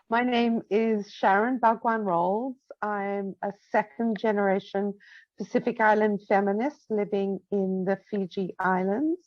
My name is Sharon Bhagwan-Rolls. I'm a second generation Pacific Island feminist living in the Fiji Islands.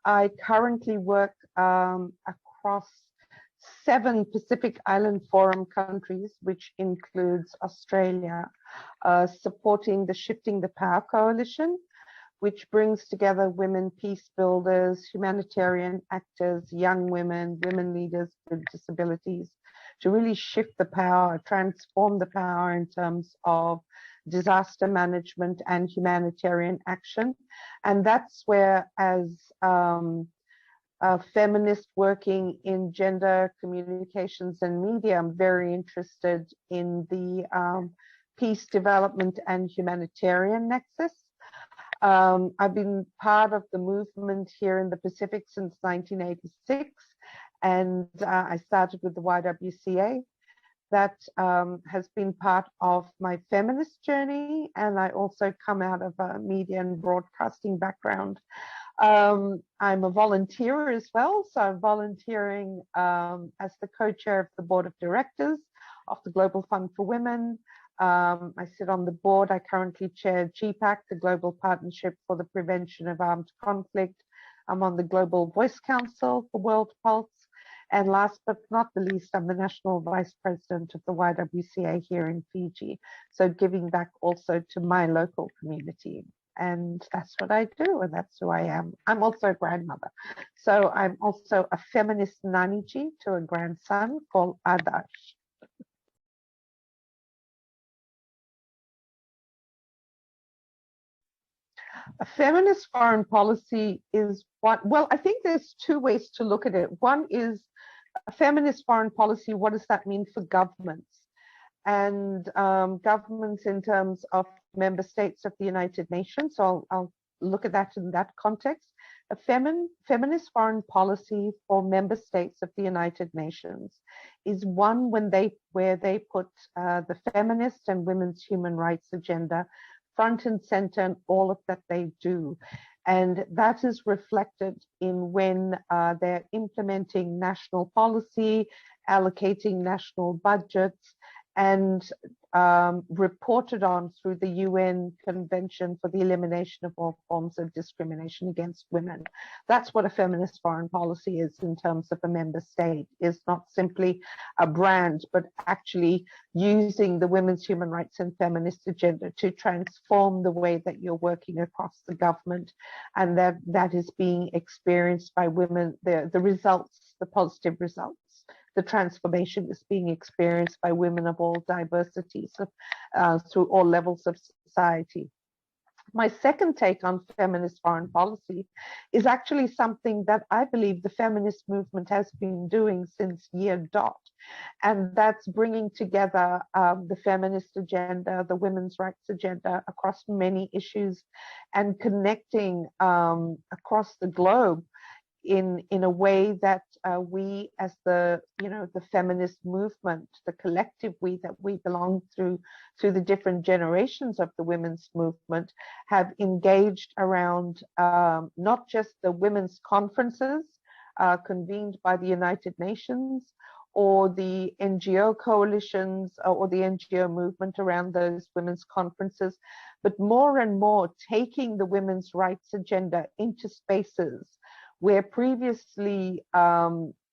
I currently work across 7 Pacific Island Forum countries, which includes Australia, supporting the Shifting the Power Coalition, which brings together women peace builders, humanitarian actors, young women, women leaders with disabilities, to really shift the power, transform the power in terms of disaster management and humanitarian action. And that's where, as a feminist working in gender communications and media, I'm very interested in the peace, development, and humanitarian nexus. I've been part of the movement here in the Pacific since 1986, and I started with the YWCA. That has been part of my feminist journey, and I also come out of a media and broadcasting background. I'm a volunteer as well, so I'm volunteering as the co-chair of the board of directors of the Global Fund for Women. I sit on the board. I currently chair GPPAC, the Global Partnership for the Prevention of Armed Conflict. I'm on the Global Voice Council for World Pulse. And last but not the least, I'm the National Vice President of the YWCA here in Fiji. So giving back also to my local community. And that's what I do, and that's who I am. I'm also a grandmother. So I'm also a feminist naniji to a grandson called Adash. A feminist foreign policy is what, well, I think there's 2 ways to look at it. One is a feminist foreign policy. What does that mean for governments? And governments in terms of member states of the United Nations. So I'll look at that in that context. A feminist foreign policy for member states of the United Nations is one where they put the feminist and women's human rights agenda front and center in all of that they do. And that is reflected in when they're implementing national policy, allocating national budgets, and reported on through the UN Convention for the Elimination of All Forms of Discrimination Against Women. That's what a feminist foreign policy is in terms of a member state. It's not simply a brand, but actually using the women's human rights and feminist agenda to transform the way that you're working across the government, and that is being experienced by women, the results, the positive results. The transformation is being experienced by women of all diversities through all levels of society. My second take on feminist foreign policy is actually something that I believe the feminist movement has been doing since year dot. And that's bringing together the feminist agenda, the women's rights agenda across many issues, and connecting across the globe in a way that we, as the feminist movement, the collective we that we belong through the different generations of the women's movement, have engaged around not just the women's conferences convened by the United Nations, or the NGO coalitions or the NGO movement around those women's conferences, but more and more taking the women's rights agenda into spaces where previously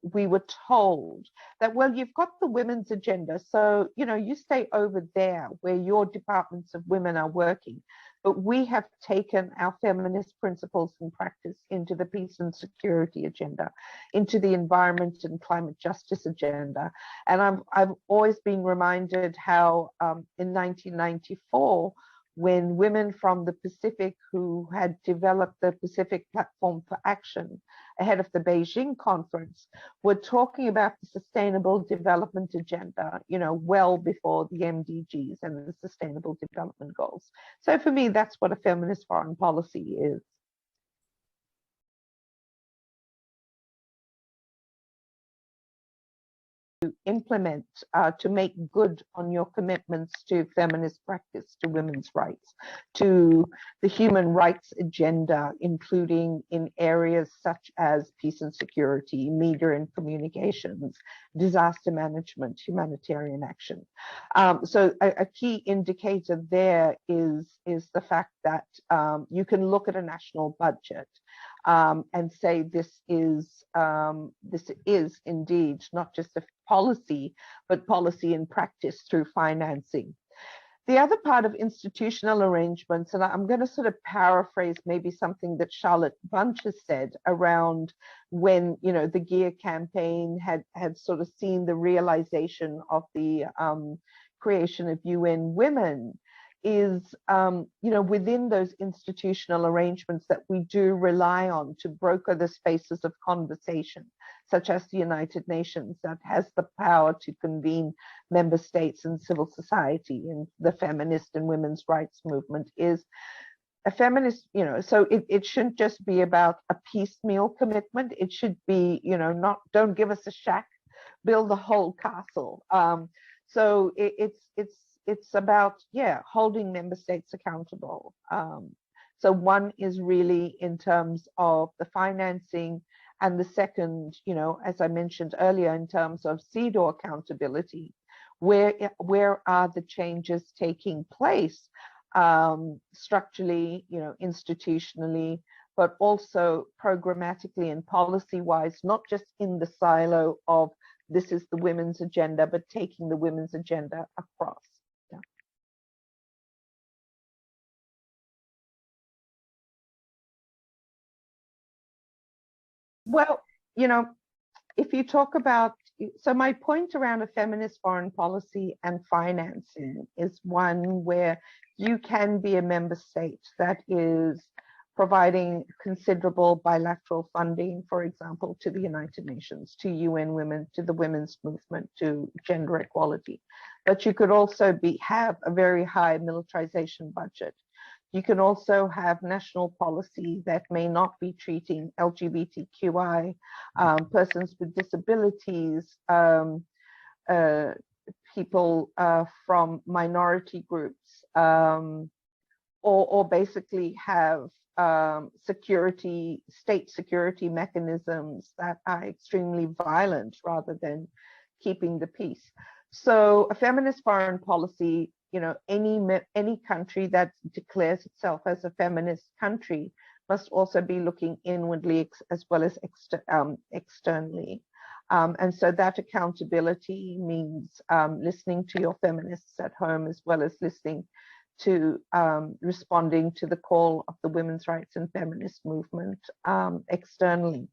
we were told that, well, you've got the women's agenda, so you stay over there where your departments of women are working. But we have taken our feminist principles and practice into the peace and security agenda, into the environment and climate justice agenda. And I've always been reminded how in 1994, when women from the Pacific who had developed the Pacific Platform for Action ahead of the Beijing conference were talking about the Sustainable Development Agenda, well before the MDGs and the Sustainable Development Goals. So for me, that's what a feminist foreign policy is. To implement, to make good on your commitments to feminist practice, to women's rights, to the human rights agenda, including in areas such as peace and security, media and communications, disaster management, humanitarian action. So a key indicator there is the fact that you can look at a national budget and say this is indeed not just a policy, but policy in practice through financing. The other part of institutional arrangements, and I'm going to sort of paraphrase maybe something that Charlotte Bunch has said around when, you know, the GEAR campaign had sort of seen the realization of the creation of UN Women, is, you know, within those institutional arrangements that we do rely on to broker the spaces of conversation, such as the United Nations, that has the power to convene member states and civil society, and the feminist and women's rights movement is a feminist, you know, so it shouldn't just be about a piecemeal commitment. It should be, you know, not, don't give us a shack, build the whole castle. So it's about, yeah, holding member states accountable. So one is really in terms of the financing, and the second, you know, as I mentioned earlier, in terms of CEDAW accountability, where are the changes taking place structurally, you know, institutionally, but also programmatically and policy-wise, not just in the silo of this is the women's agenda, but taking the women's agenda across. Yeah. Well, you know, if you talk about, so my point around a feminist foreign policy and financing is one where you can be a member state that is providing considerable bilateral funding, for example, to the United Nations, to UN Women, to the women's movement, to gender equality. But you could also have a very high militarization budget. You can also have national policy that may not be treating LGBTQI, persons with disabilities, people from minority groups, or basically have state security mechanisms that are extremely violent rather than keeping the peace. So a feminist foreign policy, you know, any country that declares itself as a feminist country must also be looking inwardly as well as externally. And so that accountability means listening to your feminists at home, as well as listening to responding to the call of the women's rights and feminist movement externally.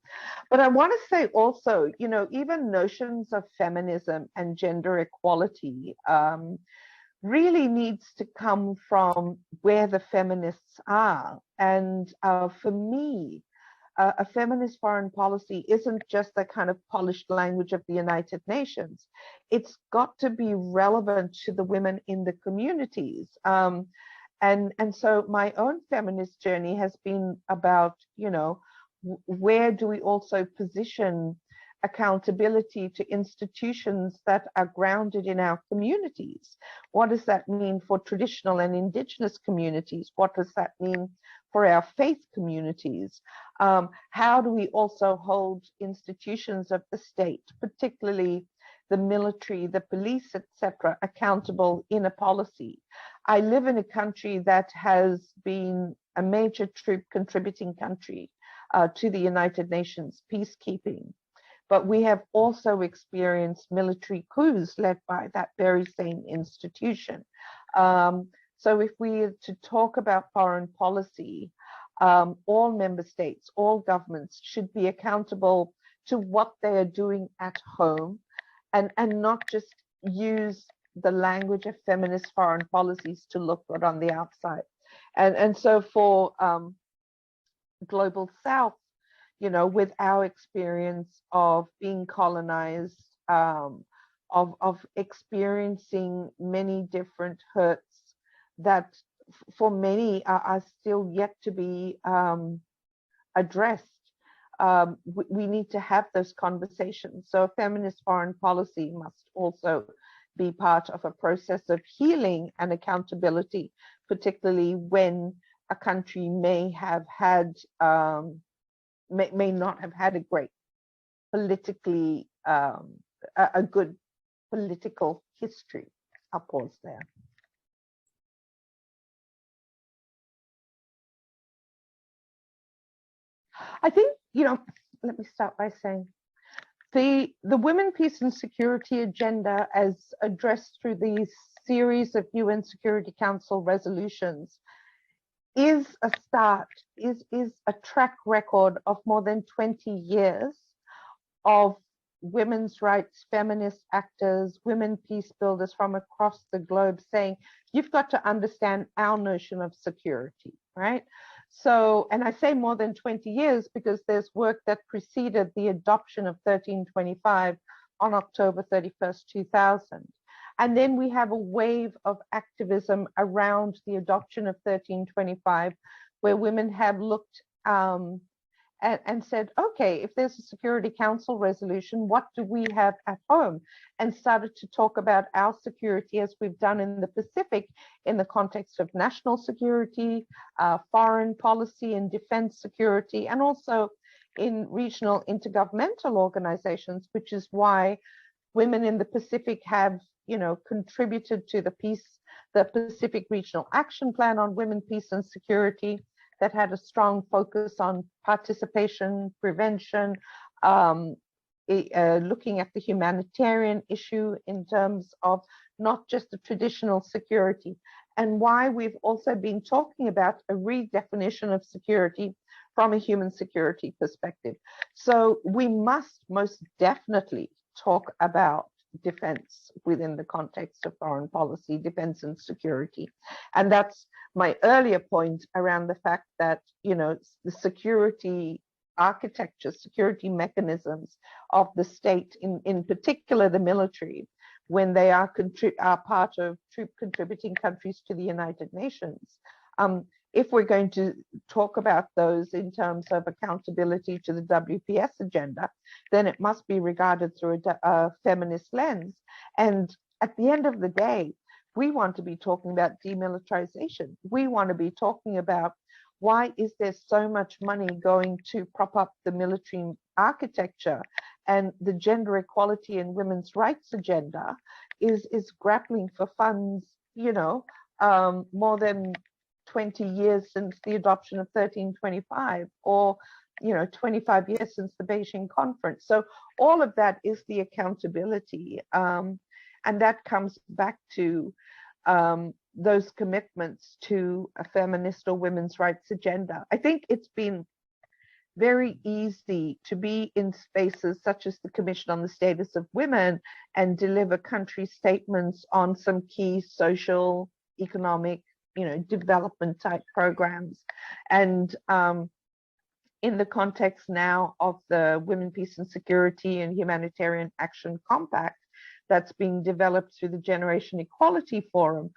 But I want to say also, you know, even notions of feminism and gender equality really needs to come from where the feminists are. And for me, a feminist foreign policy isn't just the kind of polished language of the United Nations. It's got to be relevant to the women in the communities. And so my own feminist journey has been about, you know, where do we also position accountability to institutions that are grounded in our communities? What does that mean for traditional and indigenous communities? What does that mean for our faith communities? How do we also hold institutions of the state, particularly the military, the police, etc., accountable in a policy? I live in a country that has been a major troop contributing country to the United Nations peacekeeping. But we have also experienced military coups led by that very same institution. So if we are to talk about foreign policy, all member states, all governments should be accountable to what they are doing at home, and not just use the language of feminist foreign policies to look good on the outside. And so for Global South, you know, with our experience of being colonized, of experiencing many different hurts that for many are still yet to be addressed, we need to have those conversations. So feminist foreign policy must also be part of a process of healing and accountability, particularly when a country may have had may not have had a great politically a good political history. I'll pause there. I think, let me start by saying the Women, Peace and Security agenda, as addressed through these series of UN Security Council resolutions, is a start, is a track record of more than 20 years of women's rights, feminist actors, women peace builders from across the globe saying, you've got to understand our notion of security, right? So, and I say more than 20 years because there's work that preceded the adoption of 1325 on October 31st, 2000. And then we have a wave of activism around the adoption of 1325, where women have looked and said, okay, if there's a Security Council resolution, what do we have at home? And started to talk about our security, as we've done in the Pacific, in the context of national security, foreign policy and defense security, and also in regional intergovernmental organizations, which is why women in the Pacific have, contributed to the Pacific Regional Action Plan on Women, Peace and Security, that had a strong focus on participation, prevention, looking at the humanitarian issue in terms of not just the traditional security, and why we've also been talking about a redefinition of security from a human security perspective. So we must most definitely talk about defense within the context of foreign policy, defense and security. And that's my earlier point around the fact that, the security architecture, security mechanisms of the state, in particular the military, when they are part of troop contributing countries to the United Nations. If we're going to talk about those in terms of accountability to the WPS agenda, then it must be regarded through a feminist lens. And at the end of the day, we want to be talking about demilitarization. We want to be talking about why is there so much money going to prop up the military architecture, and the gender equality and women's rights agenda is grappling for funds, more than 20 years since the adoption of 1325, or 25 years since the Beijing conference. So all of that is the accountability, and that comes back to those commitments to a feminist or women's rights agenda. I think it's been very easy to be in spaces such as the Commission on the Status of Women and deliver country statements on some key social, economic, development type programs. And in the context now of the Women, Peace and Security and Humanitarian Action Compact that's being developed through the Generation Equality Forum,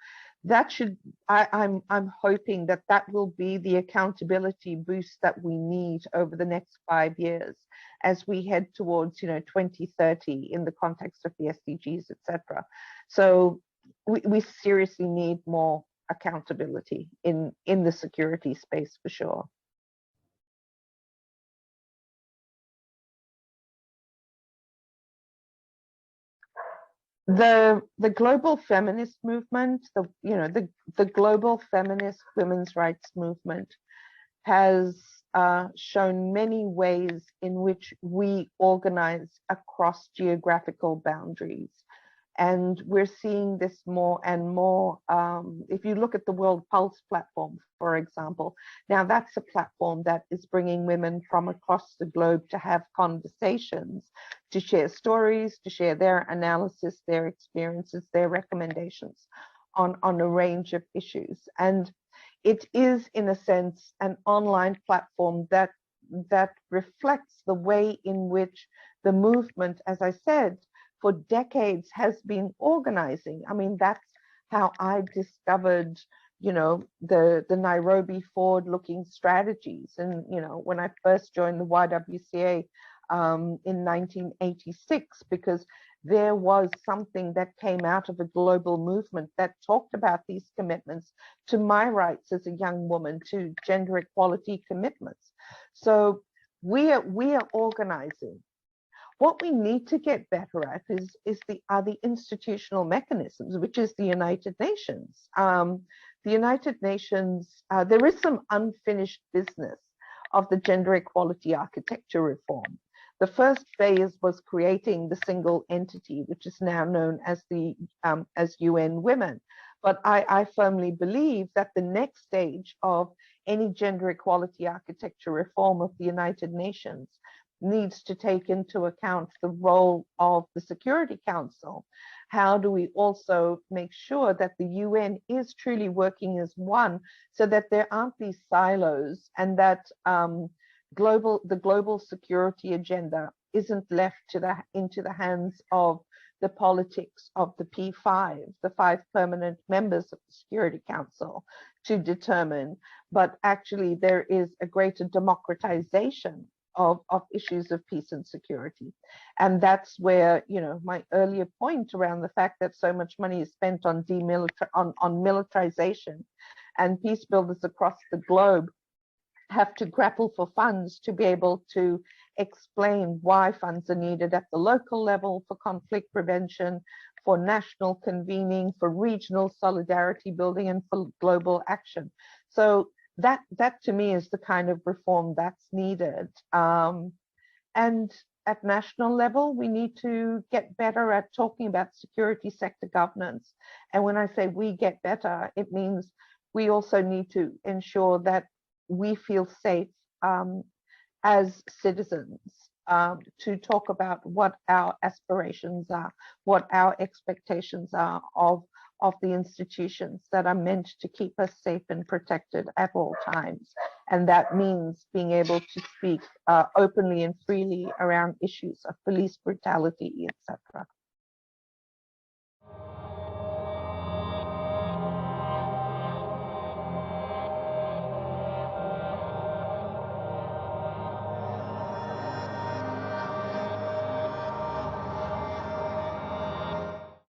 that should, I'm hoping that will be the accountability boost that we need over the next 5 years as we head towards 2030 in the context of the SDGs, etc. So we seriously need more accountability in the security space, for sure. The global feminist movement, the global feminist women's rights movement has shown many ways in which we organize across geographical boundaries. And we're seeing this more and more. If you look at the World Pulse platform, for example, now that's a platform that is bringing women from across the globe to have conversations, to share stories, to share their analysis, their experiences, their recommendations on a range of issues. And it is, in a sense, an online platform that reflects the way in which the movement, as I said, for decades has been organizing. I mean, that's how I discovered, the Nairobi forward-looking strategies. And, when I first joined the YWCA in 1986, because there was something that came out of a global movement that talked about these commitments to my rights as a young woman, to gender equality commitments. So we are organizing. What we need to get better at are the institutional mechanisms, which is the United Nations. The United Nations, there is some unfinished business of the gender equality architecture reform. The first phase was creating the single entity, which is now known as the as UN Women. But I firmly believe that the next stage of any gender equality architecture reform of the United Nations needs to take into account the role of the Security Council. How do we also make sure that the UN is truly working as one, so that there aren't these silos, and that the global security agenda isn't left into the hands of the politics of the P5, the 5 permanent members of the Security Council, to determine, but actually there is a greater democratization of issues of peace and security. And that's where, you know, my earlier point around the fact that so much money is spent on militarization, and peace builders across the globe have to grapple for funds to be able to explain why funds are needed at the local level for conflict prevention, for national convening, for regional solidarity building, and for global action. So that to me is the kind of reform that's needed. And at national level, we need to get better at talking about security sector governance. And when I say we get better, it means we also need to ensure that we feel safe as citizens to talk about what our aspirations are, what our expectations are of the institutions that are meant to keep us safe and protected at all times. And that means being able to speak openly and freely around issues of police brutality, etc.